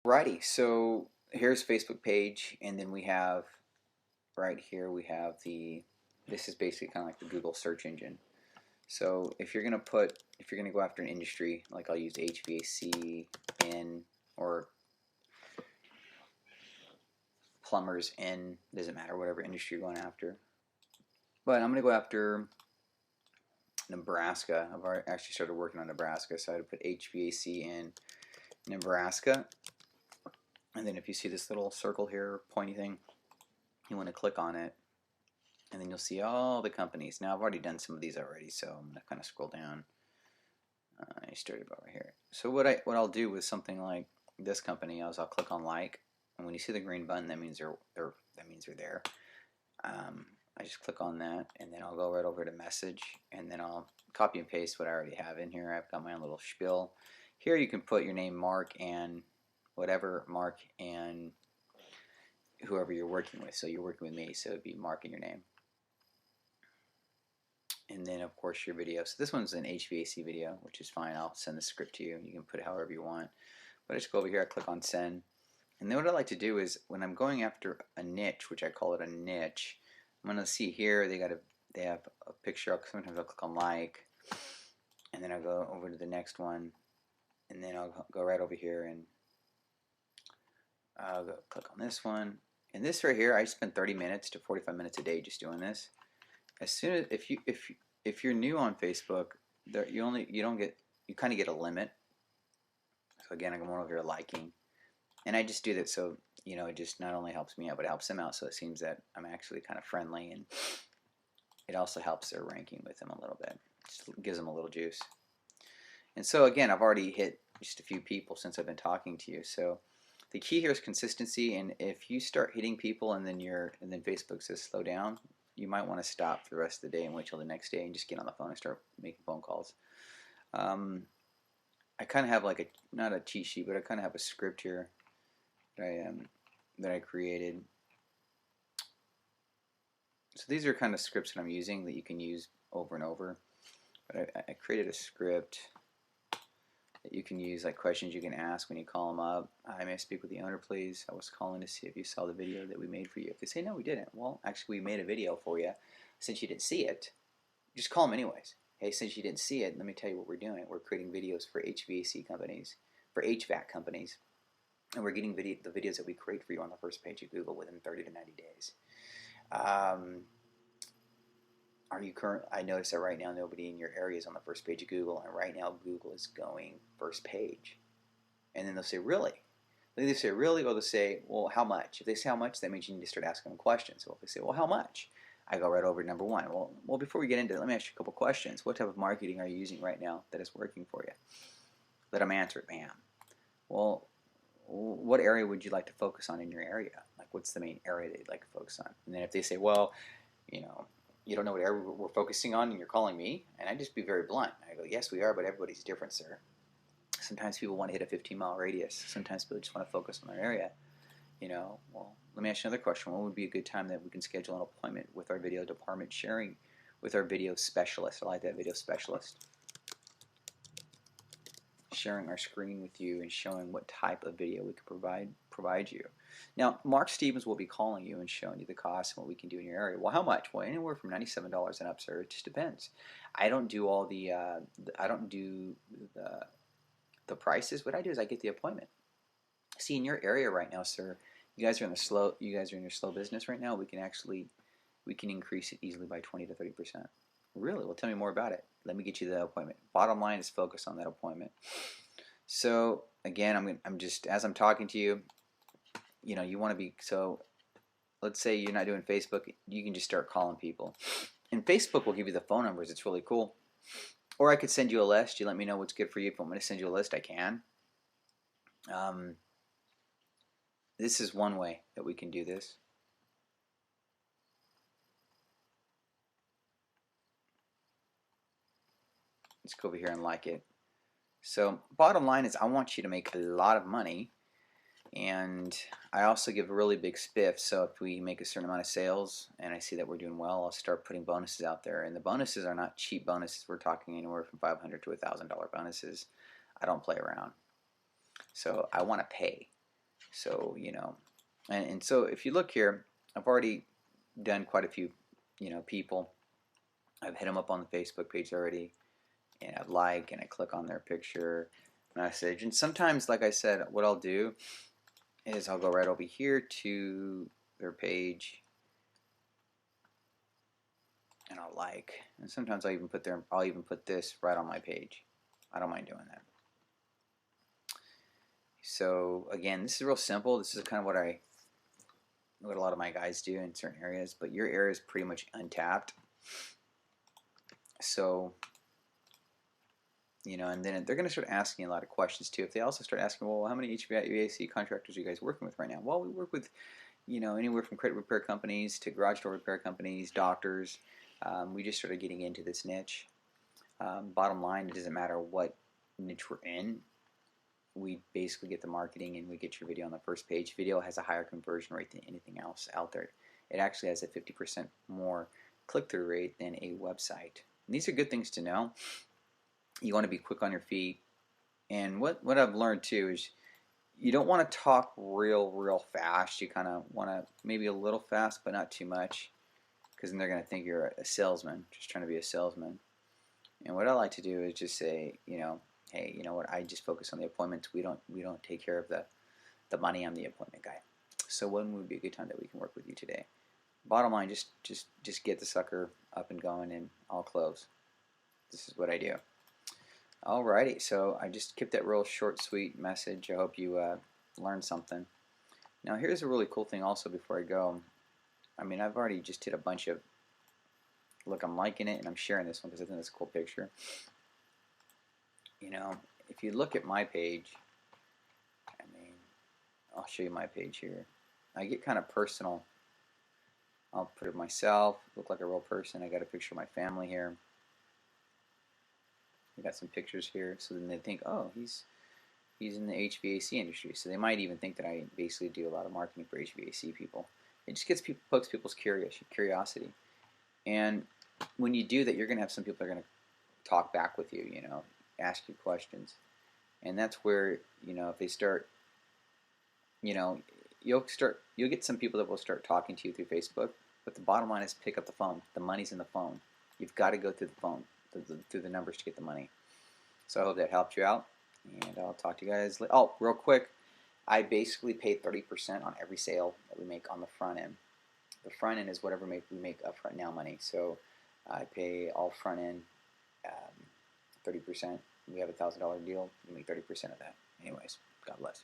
Righty, so here's Facebook page, and then we have right here we have this is basically kind of like the Google search engine. So if you're gonna go after an industry, like I'll use HVAC in or plumbers in, doesn't matter, whatever industry you're going after. But I'm gonna go after Nebraska. I've already actually started working on Nebraska, so I had to put HVAC in Nebraska. And then if you see this little circle here, pointy thing, you want to click on it, and then you'll see all the companies. Now I've already done some of these already, so I'm gonna kind of scroll down. I started about right here. So what I'll do with something like this company is I'll click on like, and when you see the green button, that means they're there. I just click on that, and then I'll go right over to message, and then I'll copy and paste what I already have in here. I've got my own little spiel. Here you can put your name, Mark, and whatever Mark and whoever you're working with. So you're working with me, so it'd be Mark and your name. And then of course your video. So this one's an HVAC video, which is fine. I'll send the script to you. You can put it however you want. But I just go over here, I click on send. And then what I like to do is when I'm going after a niche, which I call it a niche, I'm gonna see here they have a picture. Sometimes I'll click on like, and then I'll go over to the next one, and then I'll go right over here and I'll go click on this one. And this right here, I spend 30 minutes to 45 minutes a day just doing this. As soon as if you're new on Facebook, you kind of get a limit. So again, I'm going over here liking, and I just do that so it just not only helps me out, but it helps them out. So it seems that I'm actually kind of friendly, and it also helps their ranking with them a little bit. Just gives them a little juice. And so again, I've already hit just a few people since I've been talking to you. So the key here is consistency, and if you start hitting people and then Facebook says slow down, you might want to stop for the rest of the day and wait till the next day and just get on the phone and start making phone calls. I kind of have like not a cheat sheet, but I kind of have a script here that I created. So these are kind of scripts that I'm using that you can use over and over. But I created a script that you can use, like questions you can ask when you call them up. Hi, may I speak with the owner, please? I was calling to see if you saw the video that we made for you. If they say, no, we didn't. Well, actually, we made a video for you. Since you didn't see it, just call them anyways. Hey, since you didn't see it, let me tell you what we're doing. We're creating videos for HVAC companies, for HVAC companies, and we're getting the videos that we create for you on the first page of Google within 30 to 90 days. I notice that right now nobody in your area is on the first page of Google, and right now Google is going first page. And then they'll say, really? They either say, really, or they'll say, well, how much? If they say how much, that means you need to start asking them questions. So if they say, well, how much? I go right over to number one. Well, before we get into it, let me ask you a couple questions. What type of marketing are you using right now that is working for you? Let them answer it, bam. Well, what area would you like to focus on in your area? Like, what's the main area that you'd like to focus on? And then if they say, well, you don't know what area we're focusing on and you're calling me, and I just be very blunt. I go, yes, we are, but everybody's different, sir. Sometimes people want to hit a 15-mile radius. Sometimes people just want to focus on their area. Well, let me ask you another question. When would be a good time that we can schedule an appointment with our video department, sharing with our video specialist? I like that, video specialist. Sharing our screen with you and showing what type of video we can provide you. Now, Mark Stevens will be calling you and showing you the cost and what we can do in your area. Well, how much? Well, anywhere from $97 and up, sir. It just depends. I don't do all the the prices. What I do is I get the appointment. See, in your area right now, sir, you guys are in your slow business right now. We can increase it easily by 20 to 30%. Really? Well, tell me more about it. Let me get you the appointment. Bottom line is focus on that appointment. So again, I'm just, as I'm talking to you, you want to be, so let's say you're not doing Facebook, you can just start calling people. And Facebook will give you the phone numbers. It's really cool. Or I could send you a list. You let me know what's good for you. If I'm going to send you a list, I can. This is one way that we can do this. Let's go over here and like it. So bottom line is I want you to make a lot of money, and I also give a really big spiff. So if we make a certain amount of sales and I see that we're doing well, I'll start putting bonuses out there. And the bonuses are not cheap bonuses. We're talking anywhere from $500 to $1,000 bonuses. I don't play around. So I want to pay. So, you know, and so if you look here, I've already done quite a few, you know, people. I've hit them up on the Facebook page already, and I like and I click on their picture message. And sometimes, like I said, what I'll do is I'll go right over here to their page and I'll like. And sometimes I'll even put this right on my page. I don't mind doing that. So again, this is real simple. This is kind of what a lot of my guys do in certain areas, but your area is pretty much untapped. So, you know, and then they're going to start asking a lot of questions too. If they also start asking, well, how many HVAC contractors are you guys working with right now? Well, we work with, you know, anywhere from credit repair companies to garage door repair companies, doctors. We just started getting into this niche. Bottom line, it doesn't matter what niche we're in. We basically get the marketing and we get your video on the first page. Video has a higher conversion rate than anything else out there. It actually has a 50% more click-through rate than a website. And these are good things to know. You want to be quick on your feet. And what I've learned too is you don't want to talk real fast. You kind of want to maybe a little fast, but not too much, because then they're going to think you're a salesman, just trying to be a salesman. And what I like to do is just say, you know, hey, you know what? I just focus on the appointments. We don't take care of the money. I'm the appointment guy. So when would be a good time that we can work with you today? Bottom line, just get the sucker up and going, and I'll close. This is what I do. Alrighty, so I just kept that real short, sweet message. I hope you learned something. Now here's a really cool thing also before I go. I mean, I've already just did a bunch of, look, I'm liking it and I'm sharing this one because I think it's a cool picture. You know, if you look at my page, I mean, I'll show you my page here. I get kind of personal. I'll put it myself, look like a real person. I got a picture of my family here. I got some pictures here, so then they think, oh, he's in the HVAC industry. So they might even think that I basically do a lot of marketing for HVAC people. It just pokes people's curiosity. And when you do that, you're going to have some people that are going to talk back with you, you know, ask you questions. And that's where, you know, if they start, you know, you'll get some people that will start talking to you through Facebook, but the bottom line is pick up the phone. The money's in the phone. You've got to go through the phone, through the numbers to get the money. So I hope that helped you out, and I'll talk to you guys later. Oh, real quick, I basically pay 30% on every sale that we make on the front end. The front end is whatever we make upfront now money. So I pay all front end 30%. We have a $1,000 deal. We make 30% of that. Anyways, God bless.